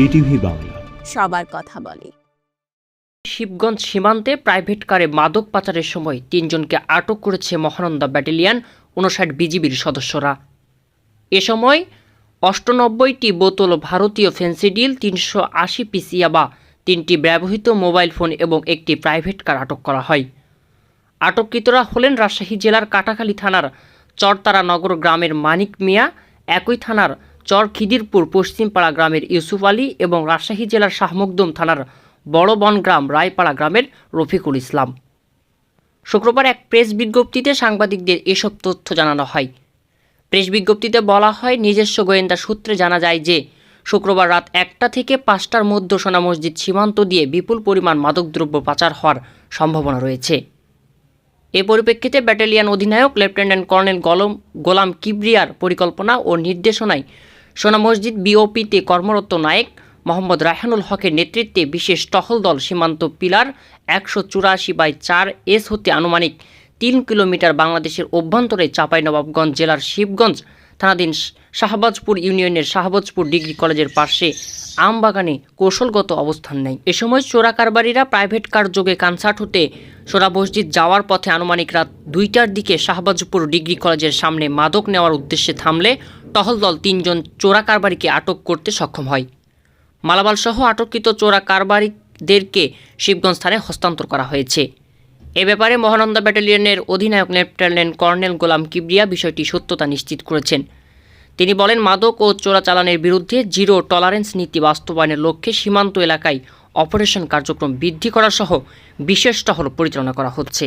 ETV Bangla, সবার কথা বলে। শিবগঞ্জ সীমান্তে প্রাইভেট কারে মাদক পাচারের সময় ৩ জনকে আটক করেছে মহানন্দা ব্যাটালিয়ন ৫৯ বিজিবির সদস্যরা। এ সময় ৯৮টি বোতল ভারতীয় ফেন্সিডিল, ৩৮০ পিস ইয়াবা, ৩টি ব্যবহৃত মোবাইল ফোন এবং একটি প্রাইভেট কার আটক করা হয়। আটককৃতরা হলেন রাজশাহী জেলার কাটাখালী থানার চরতারা নগর গ্রামের মানিক মিয়া, একই থানার চর খিদিরপুর পশ্চিমপাড়া গ্রামের ইউসুফ আলী এবং রাজশাহী জেলার শাহমকদুম থানার বড় বনগ্রাম রায়পাড়া গ্রামের রফিকুল ইসলাম। শুক্রবার এক প্রেস বিজ্ঞপ্তিতে সাংবাদিকদের এসব তথ্য জানানো হয়। প্রেস বিজ্ঞপ্তিতে বলা হয়, নিজস্ব গোয়েন্দা সূত্রে জানা যায় যে শুক্রবার রাত ১টা থেকে ৫টার মধ্যে সোনা মসজিদ সীমান্ত দিয়ে বিপুল পরিমাণ মাদকদ্রব্য পাচার হওয়ার সম্ভাবনা রয়েছে। এ পরিপ্রেক্ষিতে ব্যাটালিয়ন অধিনায়ক লেফটেন্যান্ট কর্নেল গোলাম কিবরিয়ার পরিকল্পনা ও নির্দেশনায় সোনা মসজিদ বিওপিতে কর্মরত নায়েক মোহাম্মদ রায়হানুল হকের নেতৃত্বে বিশেষ টহল দল সীমান্ত পিলার ১৮৪/৪ এস হতে আনুমানিক ৩ কিলোমিটার বাংলাদেশের অভ্যন্তরে চাঁপাইনবাবগঞ্জ জেলার শিবগঞ্জ থানাধীন শাহবাজপুর ইউনিয়নের শাহবাজপুর ডিগ্রি কলেজের পাশে আমবাগানে কৌশলগত অবস্থান নেয়। এ সময় চোরা কারবারিরা প্রাইভেট কার যোগে কানসার্ট হতে সোনা মসজিদ যাওয়ার পথে আনুমানিক রাত ২টার দিকে শাহবাজপুর ডিগ্রি কলেজের সামনে মাদক নেওয়ার উদ্দেশ্যে থামলে টহল দল ৩ জন চোরা কারবারিকে আটক করতে সক্ষম হয়। মালামাল সহ আটককৃত চোরা কারবারিদেরকে শিবগঞ্জ থানায় হস্তান্তর করা হয়েছে। এ ব্যাপারে মহানন্দা ব্যাটালিয়নের অধিনায়ক লেফটেন্যান্ট কর্নেল গোলাম কিবরিয়া বিষয়টি সত্যতা নিশ্চিত করেছেন। তিনি বলেন, মাদক ও চোরাচালানের বিরুদ্ধে জিরো টলারেন্স নীতি বাস্তবায়নের লক্ষ্যে সীমান্ত এলাকায় অপারেশন কার্যক্রম বৃদ্ধি করা সহ বিশেষ টহল পরিচালনা করা হচ্ছে।